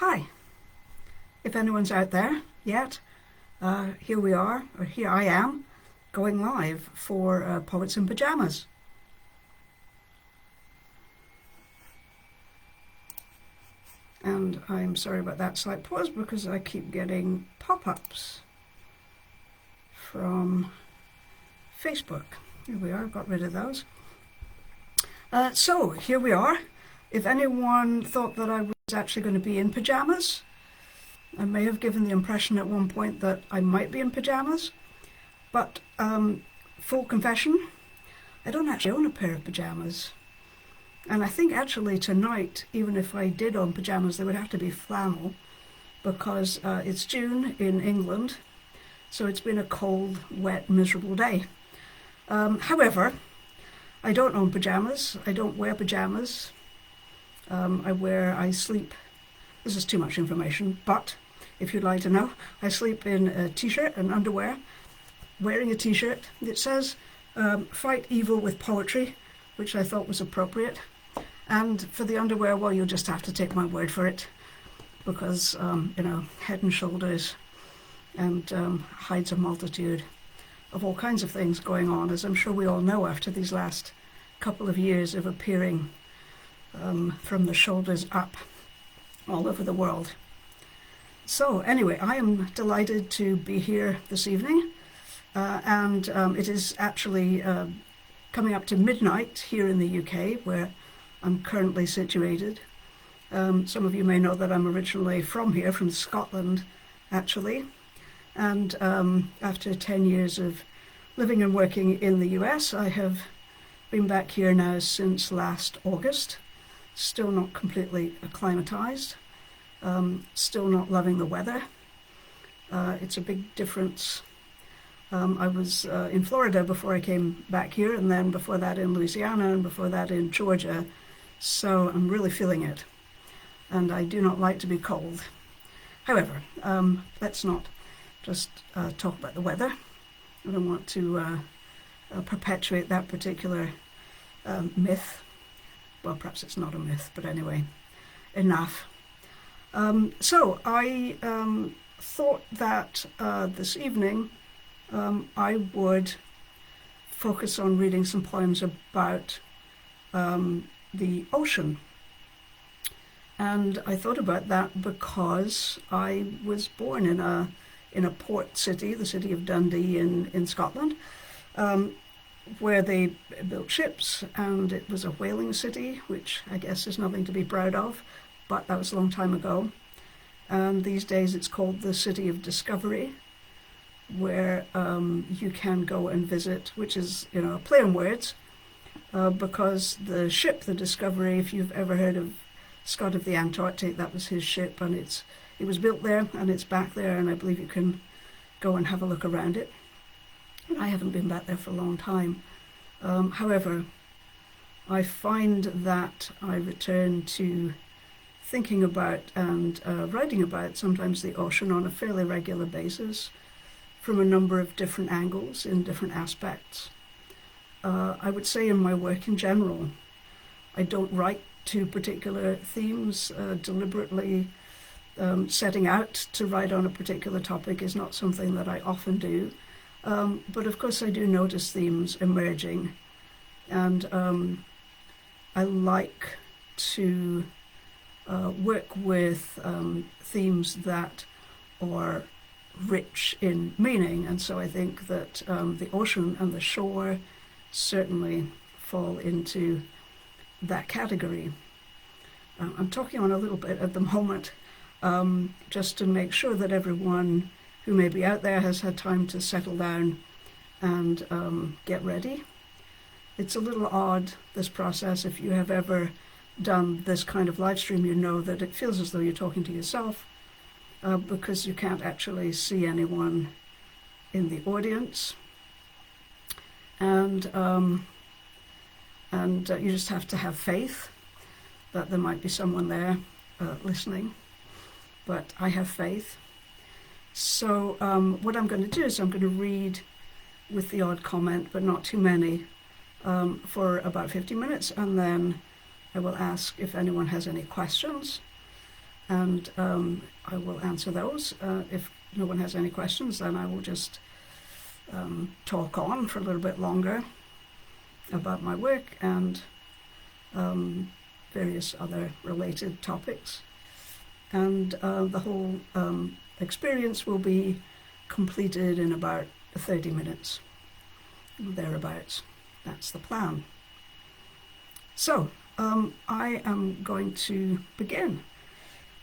Hi, if anyone's out there yet, here we are, or here I am, going live for Poets in Pajamas. And I'm sorry about that slight pause because I keep getting pop-ups from Facebook. Here we are, got rid of those. So here we are. If anyone thought that I was actually going to be in pajamas, I may have given the impression at one point that I might be in pajamas, but full confession, I don't actually own a pair of pajamas. And I think actually tonight, even if I did own pajamas, they would have to be flannel because it's June in England, so it's been a cold, wet, miserable day. However, I don't own pajamas. I don't wear pajamas. I sleep, this is too much information, but if you'd like to know, I sleep in a t-shirt and underwear, wearing a t-shirt that says, fight evil with poetry, which I thought was appropriate. And for the underwear, well, you'll just have to take my word for it, because, Head and Shoulders and hides a multitude of all kinds of things going on, as I'm sure we all know after these last couple of years of appearing from the shoulders up all over the world. So anyway, I am delighted to be here this evening, and it is actually coming up to midnight here in the UK, where I'm currently situated. Some of you may know that I'm originally from here, from Scotland, actually. And after 10 years of living and working in the US, I have been back here now since last August. Still not completely acclimatized. Still not loving the weather. It's a big difference. I was in Florida before I came back here, and then before that in Louisiana, and before that in Georgia. So I'm really feeling it. And I do not like to be cold. However, let's not just talk about the weather. I don't want to perpetuate that particular myth. Well, perhaps it's not a myth, but anyway, enough. So I thought that this evening I would focus on reading some poems about the ocean. And I thought about that because I was born in a port city, the city of Dundee in Scotland, where they built ships, and it was a whaling city, which I guess is nothing to be proud of, but that was a long time ago. And these days it's called the City of Discovery, where you can go and visit, which is, a play on words, because the ship, the Discovery, if you've ever heard of Scot of the Antarctic, that was his ship, and it was built there, and it's back there, and I believe you can go and have a look around it. I haven't been back there for a long time. However, I find that I return to thinking about and writing about sometimes the ocean on a fairly regular basis from a number of different angles in different aspects. I would say in my work in general, I don't write to particular themes deliberately. Setting out to write on a particular topic is not something that I often do. But of course I do notice themes emerging, and I like to work with themes that are rich in meaning, and so I think that the ocean and the shore certainly fall into that category. I'm talking on a little bit at the moment, just to make sure that everyone who may be out there has had time to settle down and get ready. It's a little odd, this process. If you have ever done this kind of live stream, you know that it feels as though you're talking to yourself, because you can't actually see anyone in the audience. And you just have to have faith that there might be someone there listening. But I have faith. So what I'm going to do is I'm going to read with the odd comment, but not too many, for about 50 minutes, and then I will ask if anyone has any questions. and I will answer those. If no one has any questions, then I will just talk on for a little bit longer about my work and various other related topics. And the whole experience will be completed in about 30 minutes, thereabouts. That's the plan. So I am going to begin.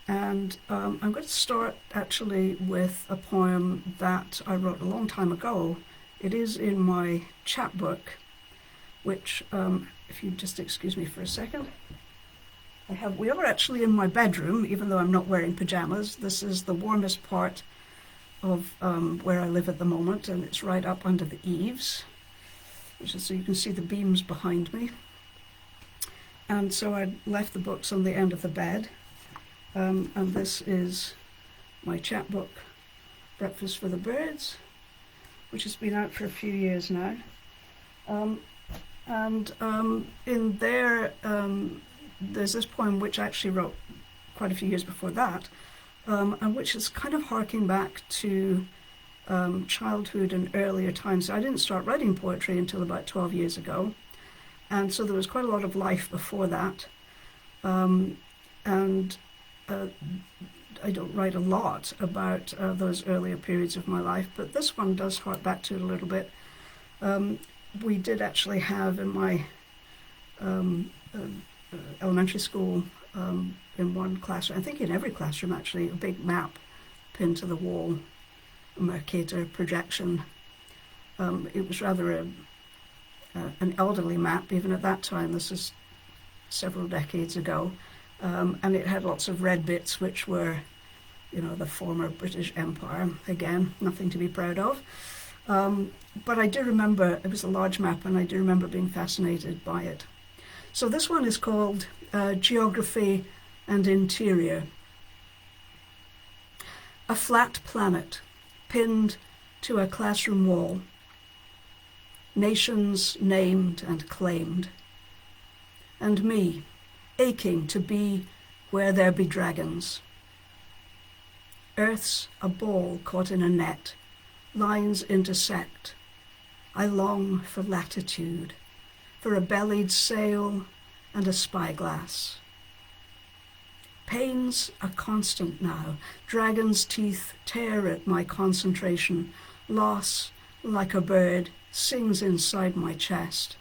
And I'm going to start actually with a poem that I wrote a long time ago. It is in my chapbook, which, if you just excuse me for a second, we are actually in my bedroom, even though I'm not wearing pajamas. This is the warmest part of where I live at the moment, and it's right up under the eaves, which is so you can see the beams behind me. And so I left the books on the end of the bed, and this is my chapbook, Breakfast for the Birds, which has been out for a few years now. In there, there's this poem which I actually wrote quite a few years before that, and which is kind of harking back to childhood and earlier times. So I didn't start writing poetry until about 12 years ago, and so there was quite a lot of life before that. I don't write a lot about those earlier periods of my life, but this one does hark back to it a little bit. We did actually have in my elementary school, in one classroom, I think in every classroom actually, a big map pinned to the wall, a Mercator projection. It was rather an elderly map, even at that time. This is several decades ago. And it had lots of red bits, which were, the former British Empire. Again, nothing to be proud of. But I do remember, it was a large map, and I do remember being fascinated by it. So this one is called Geography and Interior. A flat planet pinned to a classroom wall. Nations named and claimed. And me, aching to be where there be dragons. Earth's a ball caught in a net. Lines intersect. I long for latitude, for a bellied sail and a spyglass. Pain's a constant now. Dragon's teeth tear at my concentration. Loss, like a bird, sings inside my chest.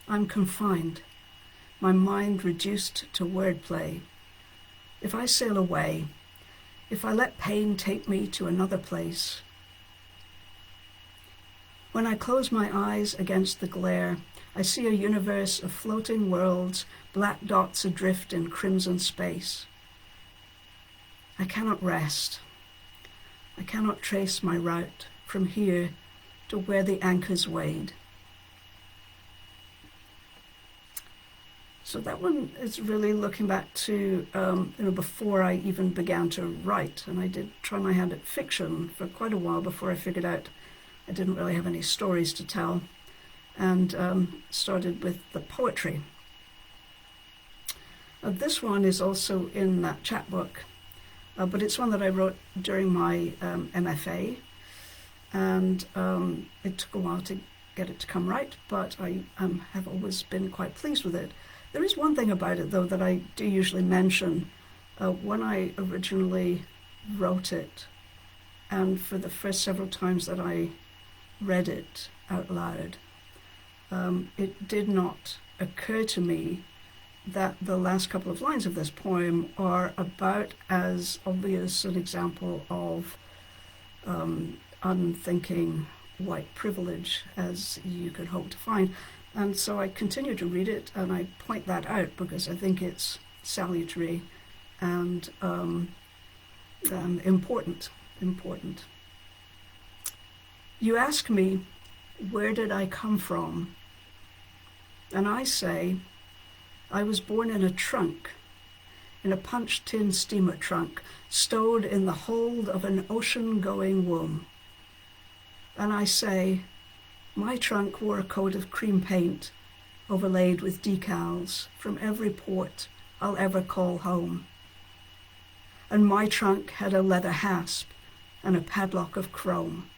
I'm confined, my mind reduced to wordplay. If I sail away, if I let pain take me to another place. When I close my eyes against the glare, I see a universe of floating worlds, black dots adrift in crimson space. I cannot rest. I cannot trace my route from here to where the anchors weighed. So that one is really looking back to before I even began to write, and I did try my hand at fiction for quite a while before I figured out I didn't really have any stories to tell, and started with the poetry. This one is also in that chapbook, but it's one that I wrote during my MFA, and it took a while to get it to come right, but I have always been quite pleased with it. There is one thing about it, though, that I do usually mention. When I originally wrote it, and for the first several times that I read it out loud, it did not occur to me that the last couple of lines of this poem are about as obvious an example of unthinking white privilege as you could hope to find. And so I continue to read it, and I point that out because I think it's salutary and important. You ask me, where did I come from? And I say, I was born in a trunk, in a punched tin steamer trunk, stowed in the hold of an ocean-going womb. And I say, my trunk wore a coat of cream paint, overlaid with decals from every port I'll ever call home. and my trunk had a leather hasp and a padlock of chrome.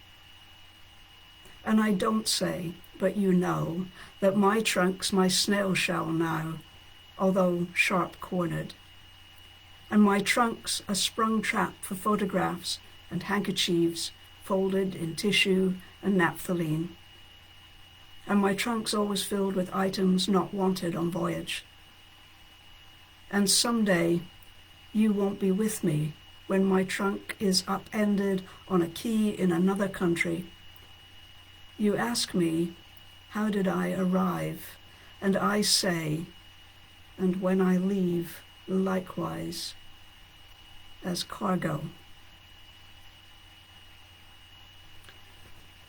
And I don't say, but you know, that my trunk's my snail shell now, although sharp-cornered. And my trunk's a sprung trap for photographs and handkerchiefs folded in tissue and naphthalene. And my trunk's always filled with items not wanted on voyage. And someday you won't be with me when my trunk is upended on a quay in another country. You ask me, how did I arrive? And I say, and when I leave, likewise, as cargo.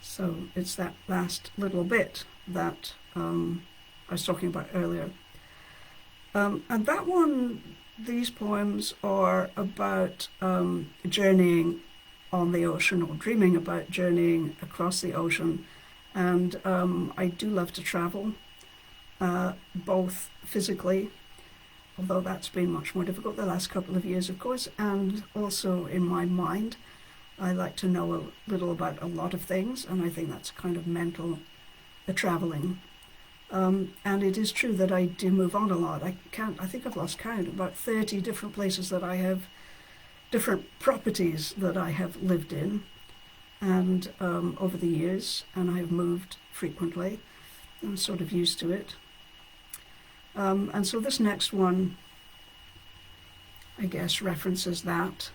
So it's that last little bit that I was talking about earlier. And that one, these poems are about journeying on the ocean, or dreaming about journeying across the ocean. And I do love to travel, both physically, although that's been much more difficult the last couple of years, of course, and also in my mind. I like to know a little about a lot of things, and I think that's kind of mental traveling. And it is true that I do move on a lot. I think I've lost count, about 30 different places that I have, different properties that I have lived in, and over the years, and I have moved frequently. I'm sort of used to it. And so this next one, I guess, references that.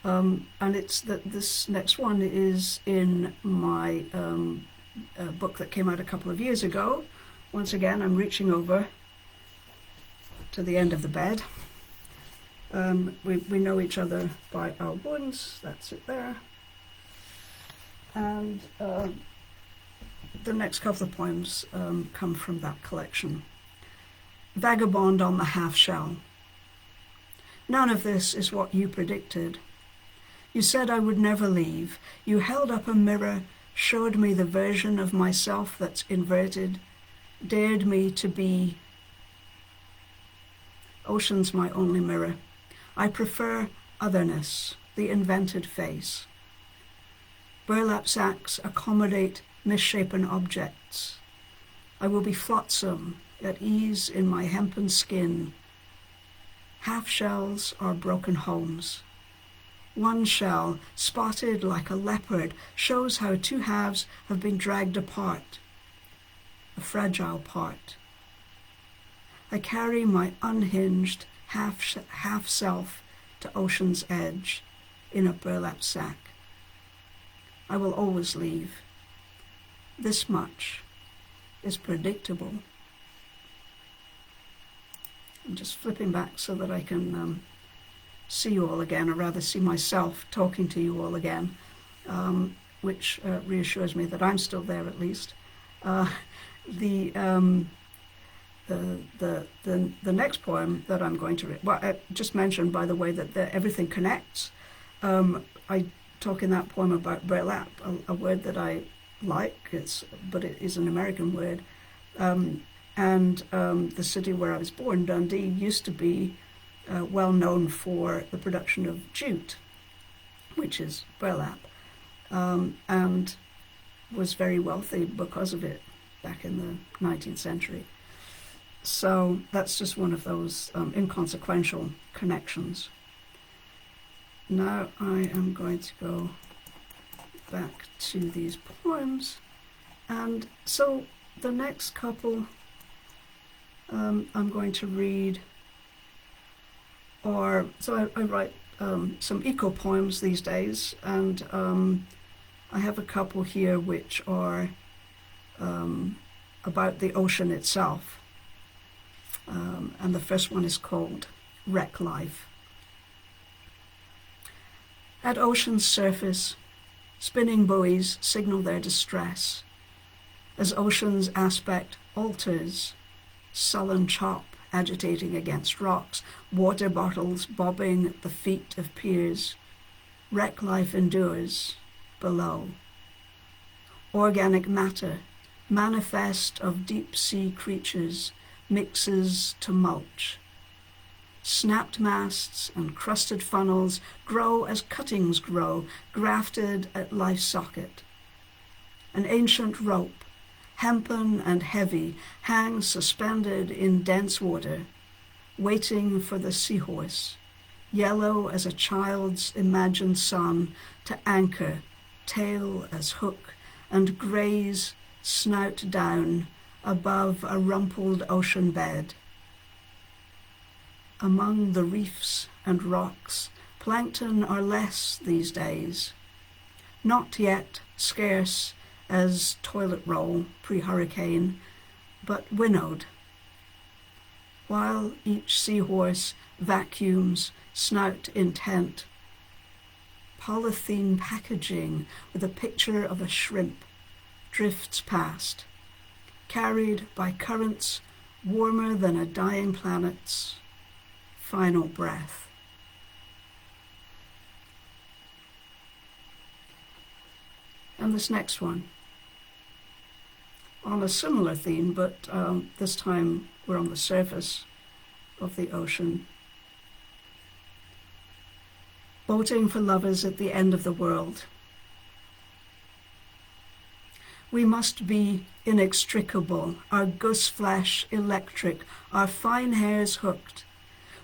And it's that this next one is in my book that came out a couple of years ago. Once again, I'm reaching over to the end of the bed. We know each other by our wounds. That's it there. And the next couple of poems come from that collection. Vagabond on the Half Shell. None of this is what you predicted. You said I would never leave. You held up a mirror, showed me the version of myself that's inverted, dared me to be. Ocean's my only mirror. I prefer otherness, the invented face. Burlap sacks accommodate misshapen objects. I will be flotsam, at ease in my hempen skin. Half shells are broken homes. One shell, spotted like a leopard, shows how two halves have been dragged apart. A fragile part. I carry my unhinged half-self to ocean's edge in a burlap sack. I will always leave. This much is predictable. I'm just flipping back so that I can see you all again, or rather see myself talking to you all again, which reassures me that I'm still there at least. The next poem that I'm going to read, well, I just mentioned, by the way, that everything connects. I talk in that poem about burlap, a word that I like, but it is an American word. And the city where I was born, Dundee, used to be well known for the production of jute, which is burlap, and was very wealthy because of it back in the 19th century. So that's just one of those inconsequential connections. Now I am going to go back to these poems, and so the next couple I'm going to read are, so I write some eco poems these days, and I have a couple here which are about the ocean itself, and the first one is called Wreck Life. At ocean's surface, spinning buoys signal their distress. As ocean's aspect alters, sullen chop agitating against rocks, water bottles bobbing at the feet of piers, wreck life endures below. Organic matter, manifest of deep sea creatures, mixes to mulch. Snapped masts and crusted funnels grow as cuttings grow, grafted at life's socket. An ancient rope, hempen and heavy, hangs suspended in dense water, waiting for the seahorse, yellow as a child's imagined sun, to anchor, tail as hook, and graze, snout down, above a rumpled ocean bed. Among the reefs and rocks, plankton are less these days, not yet scarce as toilet roll pre-hurricane, but winnowed, while each seahorse vacuums, snout intent. Polythene packaging with a picture of a shrimp drifts past, carried by currents warmer than a dying planet's final breath. And this next one, on a similar theme, but this time we're on the surface of the ocean. Boating for lovers at the end of the world. We must be inextricable, our goose flesh electric, our fine hairs hooked.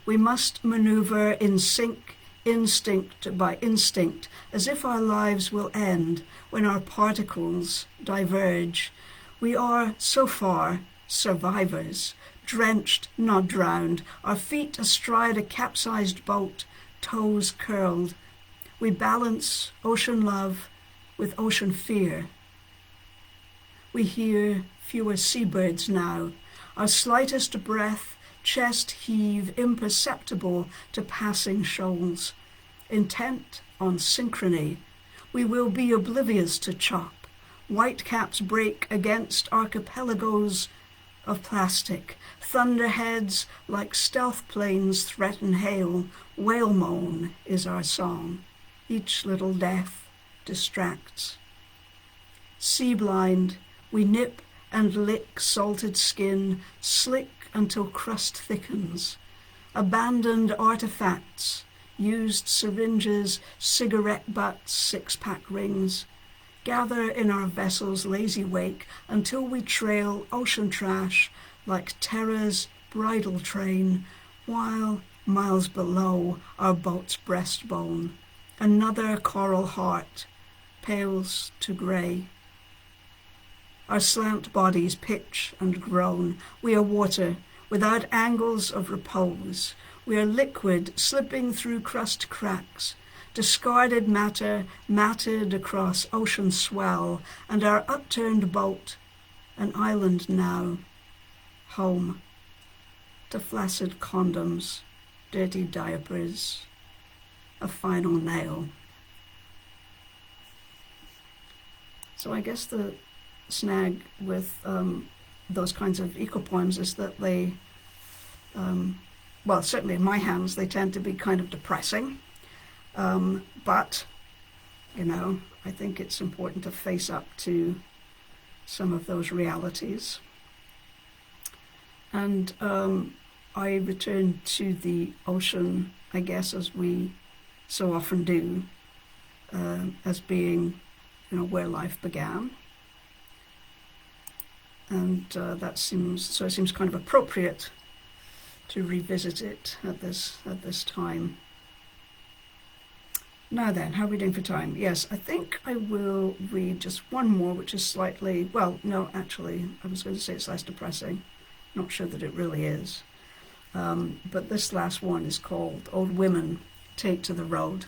We must maneuver in sync, instinct by instinct, as if our lives will end when our particles diverge. We are, so far, survivors, drenched, not drowned, our feet astride a capsized boat, toes curled. We balance ocean love with ocean fear. We hear fewer seabirds now, our slightest breath, chest heave imperceptible to passing shoals. Intent on synchrony, we will be oblivious to chop. Whitecaps break against archipelagos of plastic. Thunderheads like stealth planes threaten hail. Whale moan is our song. Each little death distracts. Sea blind, we nip and lick salted skin, slick until crust thickens. Abandoned artifacts, used syringes, cigarette butts, six-pack rings, gather in our vessel's lazy wake until we trail ocean trash like Terra's bridal train, while miles below our boat's breastbone, another coral heart pales to grey. Our slant bodies pitch and groan. We are water without angles of repose. We are liquid slipping through crust cracks, discarded matter matted across ocean swell, and our upturned boat, an island now, home to flaccid condoms, dirty diapers, a final nail. So I guess the snag with those kinds of eco-poems is that they, well, certainly in my hands, they tend to be kind of depressing. But, you know, I think it's important to face up to some of those realities. And I return to the ocean, I guess, as we so often do, as being, you know, where life began. And it seems kind of appropriate to revisit it at this time. Now then, how are we doing for time? Yes, I think I will read just one more, which is slightly, well, no, actually, I was going to say it's less depressing. Not sure that it really is. But this last one is called Old Women Take to the Road.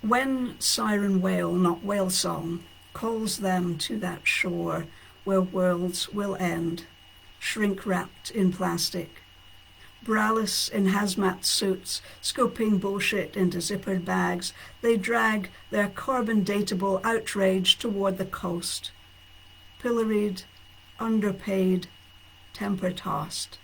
When siren wail, not whale song, calls them to that shore where worlds will end, shrink-wrapped in plastic, braless in hazmat suits, scooping bullshit into zippered bags, they drag their carbon-datable outrage toward the coast, pilloried, underpaid, temper-tossed.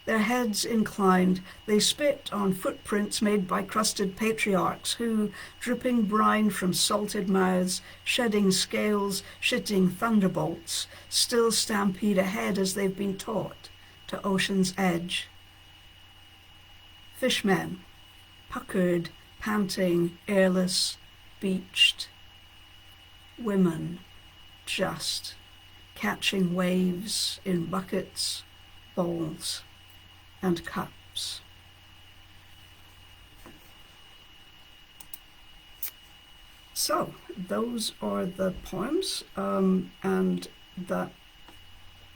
Their heads inclined, they spit on footprints made by crusted patriarchs who, dripping brine from salted mouths, shedding scales, shitting thunderbolts, still stampede ahead as they've been taught to to ocean's edge. Fishmen, puckered, panting, airless, beached. Women, just catching waves in buckets, bowls, and cups. So those are the poems, and that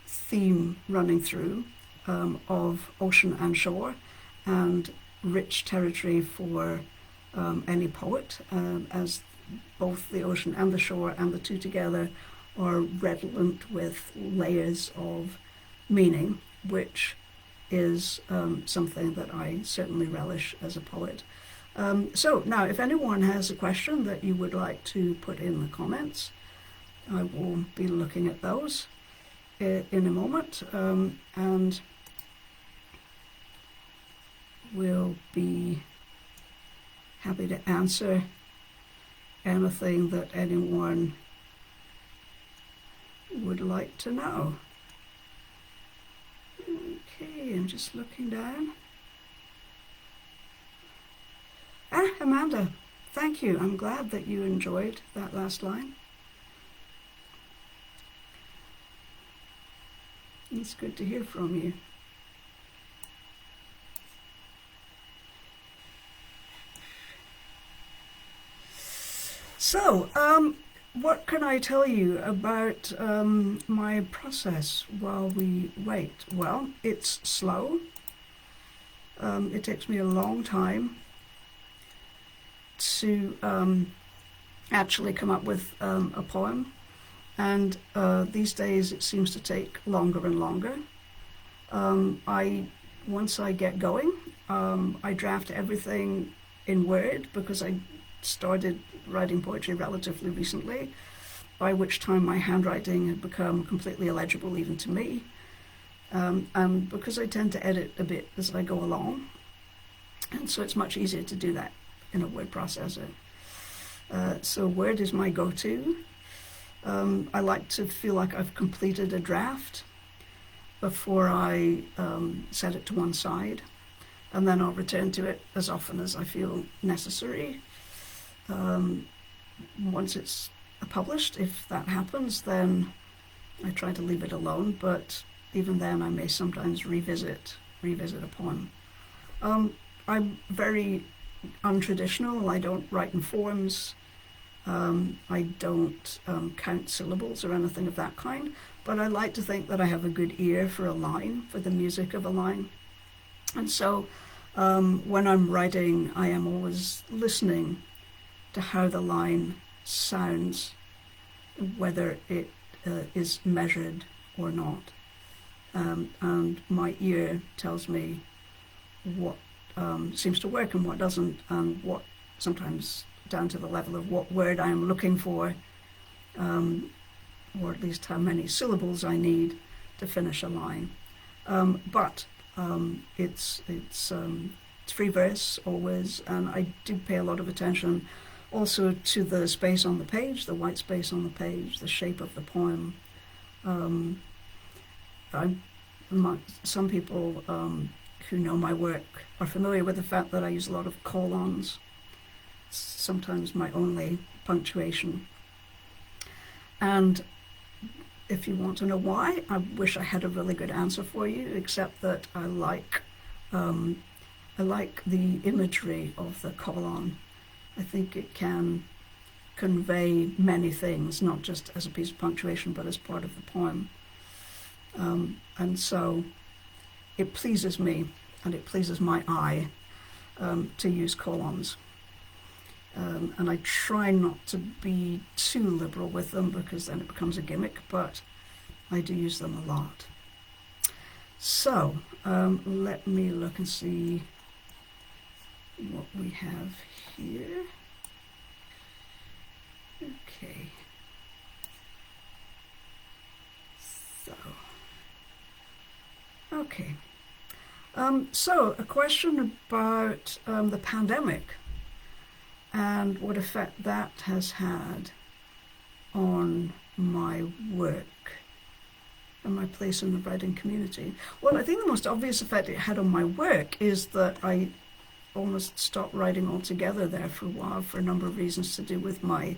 theme running through of ocean and shore, and rich territory for any poet, as both the ocean and the shore and the two together are redolent with layers of meaning, which is something that I certainly relish as a poet. So now, if anyone has a question that you would like to put in the comments, I will be looking at those in a moment, and we'll be happy to answer anything that anyone would like to know. Okay, I'm just looking down. Amanda, thank you. I'm glad that you enjoyed that last line. It's good to hear from you. So, what can I tell you about my process while we wait? Well, it's slow. It takes me a long time to actually come up with a poem, and these days it seems to take longer and longer. Once I get going, I draft everything in Word, because I started writing poetry relatively recently, by which time my handwriting had become completely illegible even to me, and because I tend to edit a bit as I go along, and so it's much easier to do that in a word processor. So Word is my go-to. I like to feel like I've completed a draft before I set it to one side, and then I'll return to it as often as I feel necessary. Once it's published, if that happens, then I try to leave it alone, but even then I may sometimes revisit a poem. I'm very untraditional. I don't write in forms. I don't count syllables or anything of that kind, but I like to think that I have a good ear for a line, for the music of a line. And so when I'm writing, I am always listening to how the line sounds, whether it is measured or not. And my ear tells me what seems to work and what doesn't, and what, sometimes down to the level of what word I am looking for, or at least how many syllables I need to finish a line. But it's free verse always, and I do pay a lot of attention also to the space on the page, the white space on the page, the shape of the poem. Some people who know my work are familiar with the fact that I use a lot of colons, sometimes my only punctuation. And if you want to know why, I wish I had a really good answer for you, except that I like the imagery of the colon. I think it can convey many things, not just as a piece of punctuation, but as part of the poem. And so it pleases me, and it pleases my eye to use colons. And I try not to be too liberal with them, because then it becomes a gimmick, but I do use them a lot. So let me look and see what we have here. Okay. Okay. So a question about the pandemic and what effect that has had on my work. and my place in the writing community. Well, I think the most obvious effect it had on my work is that I almost stopped writing altogether there for a while for a number of reasons to do with my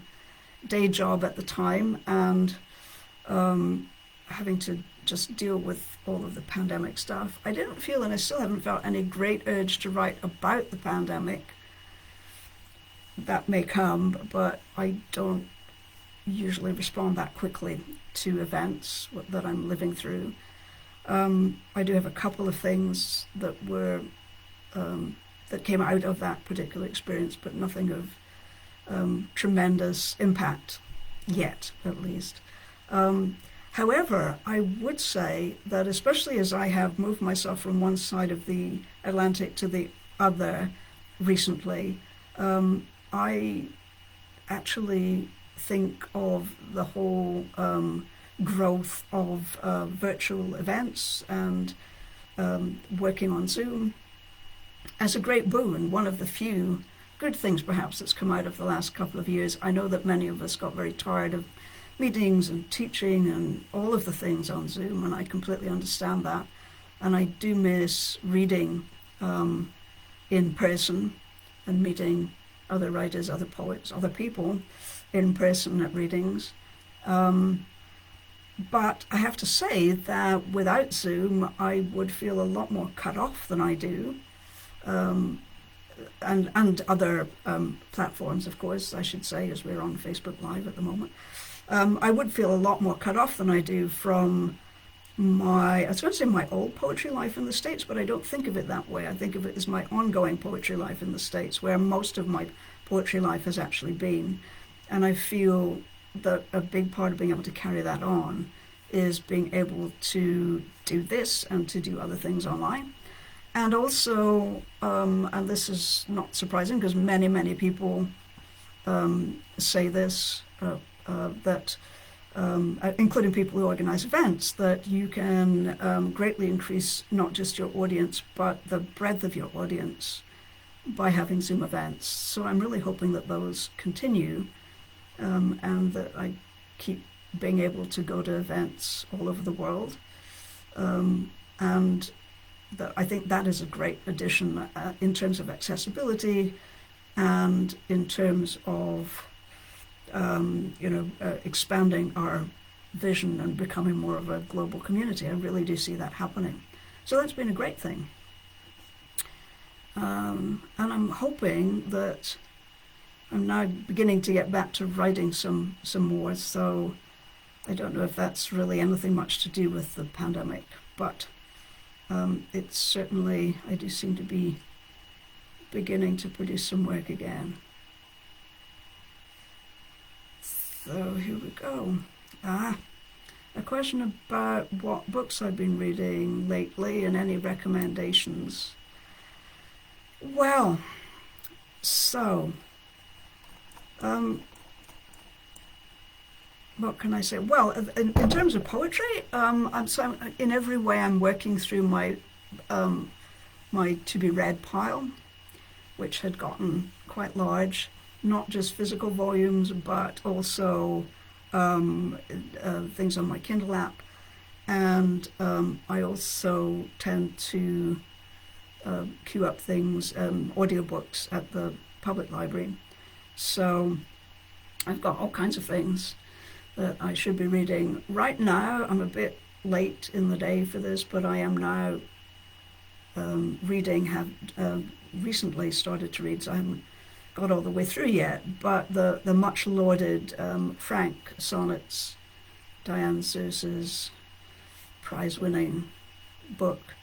day job at the time and having to just deal with all of the pandemic stuff. I didn't feel, and I still haven't felt, any great urge to write about the pandemic. That may come, but I don't usually respond that quickly to events that I'm living through. I do have a couple of things that were that came out of that particular experience, but nothing of tremendous impact yet, at least. However, I would say that especially as I have moved myself from one side of the Atlantic to the other recently, I actually think of the whole growth of virtual events and working on Zoom as a great boon, one of the few good things perhaps that's come out of the last couple of years. I know that many of us got very tired of meetings and teaching and all of the things on Zoom, and I completely understand that. And I do miss reading in person and meeting other writers, other poets, other people in person at readings. But I have to say that without Zoom, I would feel a lot more cut off than I do. And other platforms, of course, I should say, as we're on Facebook Live at the moment. I would feel a lot more cut off than I do from I was going to say my old poetry life in the States, but I don't think of it that way. I think of it as my ongoing poetry life in the States, where most of my poetry life has actually been. And I feel that a big part of being able to carry that on is being able to do this and to do other things online. And also, and this is not surprising because many, many people say this, that including people who organize events, that you can greatly increase not just your audience, but the breadth of your audience by having Zoom events. So I'm really hoping that those continue and that I keep being able to go to events all over the world. And that I think that is a great addition in terms of accessibility and in terms of expanding our vision and becoming more of a global community. I really do see that happening. So that's been a great thing. And I'm hoping that I'm now beginning to get back to writing some more. So I don't know if that's really anything much to do with the pandemic, but it's certainly, I do seem to be beginning to produce some work again. So here we go. A question about what books I've been reading lately and any recommendations. Well, so, what can I say? Well, in terms of poetry, in every way I'm working through my my to-be-read pile, which had gotten quite large. Not just physical volumes, but also things on my Kindle app. And I also tend to queue up things, audiobooks at the public library. So I've got all kinds of things that I should be reading. Right now, I'm a bit late in the day for this, but I am now reading, have recently started to read, so I haven't got all the way through yet, but the much lauded Frank sonnets, Diane Seuss's prize-winning book,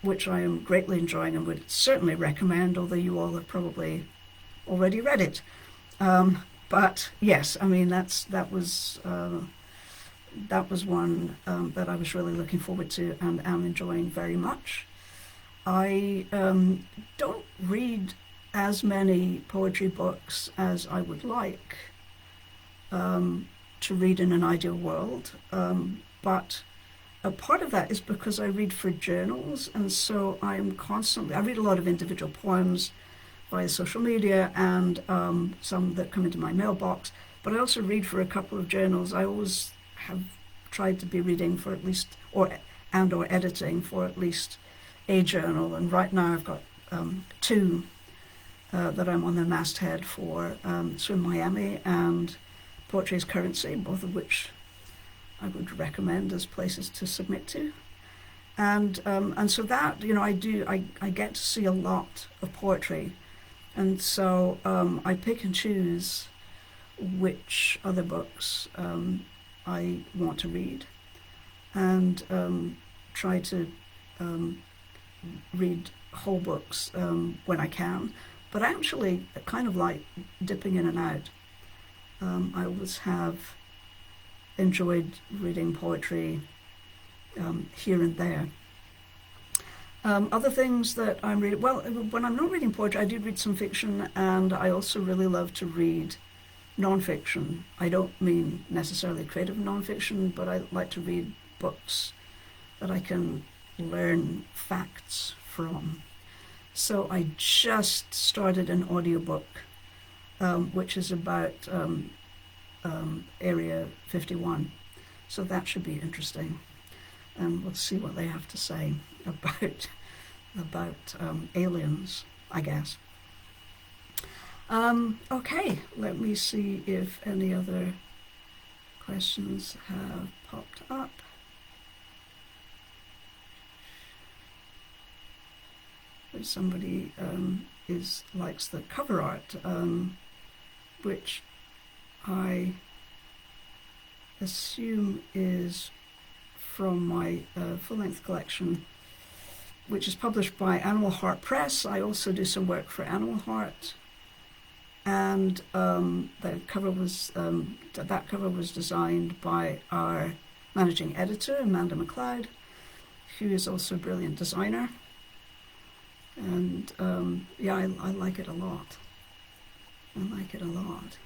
which I am greatly enjoying and would certainly recommend, although you all have probably already read it. But yes, I mean that was one that I was really looking forward to and am enjoying very much. I don't read as many poetry books as I would like to read in an ideal world, but a part of that is because I read for journals, and so I read a lot of individual poems via social media and some that come into my mailbox, but I also read for a couple of journals. I always have tried to be reading for at least, or editing for at least a journal. And right now I've got 2 that I'm on the masthead for, Swim Miami and Poetry's Currency, both of which I would recommend as places to submit to. And so that, I get to see a lot of poetry. And so I pick and choose which other books I want to read, and try to read whole books when I can. But I actually kind of like dipping in and out. I always have enjoyed reading poetry here and there. Other things that I'm reading, well, when I'm not reading poetry, I do read some fiction, and I also really love to read non-fiction. I don't mean necessarily creative non-fiction, but I like to read books that I can learn facts from. So I just started an audiobook, which is about Area 51. So that should be interesting. And we'll see what they have to say about aliens, I guess. Okay, let me see if any other questions have popped up. Somebody likes the cover art, which I assume is from my full-length collection, which is published by Animal Heart Press. I also do some work for Animal Heart, and that cover was designed by our managing editor, Amanda McLeod, who is also a brilliant designer. And I like it a lot. I like it a lot.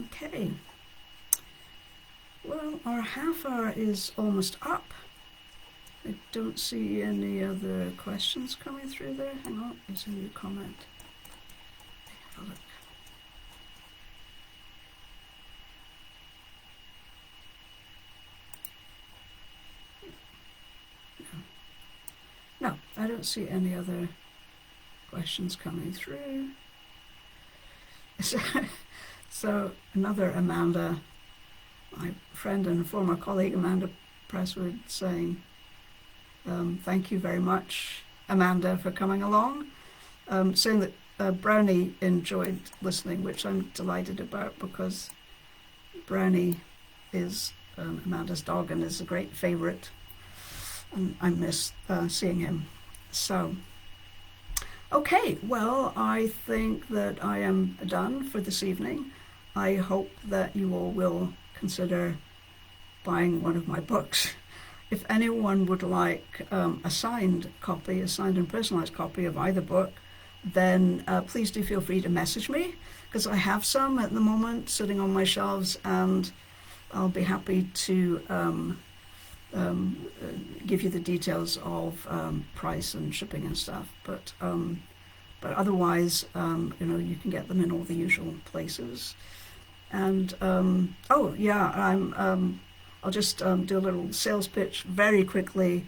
Okay. Well, our half hour is almost up. I don't see any other questions coming through there. Hang on, there's a new comment. Have a look. No, I don't see any other questions coming through. So another Amanda, my friend and former colleague Amanda Presswood, saying, thank you very much, Amanda, for coming along. Saying that Brownie enjoyed listening, which I'm delighted about, because Brownie is Amanda's dog and is a great favourite. And I miss seeing him. So, okay, well, I think that I am done for this evening. I hope that you all will consider buying one of my books. If anyone would like a signed and personalised copy of either book, then please do feel free to message me, because I have some at the moment sitting on my shelves, and I'll be happy to give you the details of price and shipping and stuff. But otherwise, you can get them in all the usual places. And I'll just do a little sales pitch very quickly.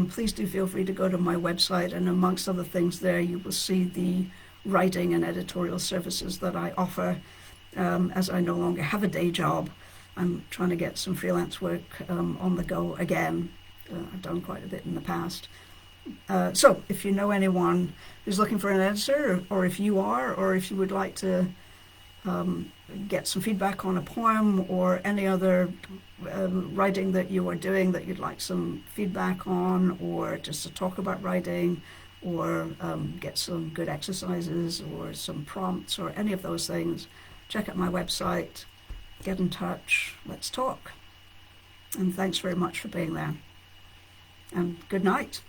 Please do feel free to go to my website, and amongst other things there, you will see the writing and editorial services that I offer. As I no longer have a day job, I'm trying to get some freelance work on the go again. I've done quite a bit in the past. So if you know anyone who's looking for an editor, or if you are, or if you would like to get some feedback on a poem or any other writing that you are doing that you'd like some feedback on, or just to talk about writing, or get some good exercises or some prompts or any of those things, check out my website, get in touch, let's talk. And thanks very much for being there. And good night.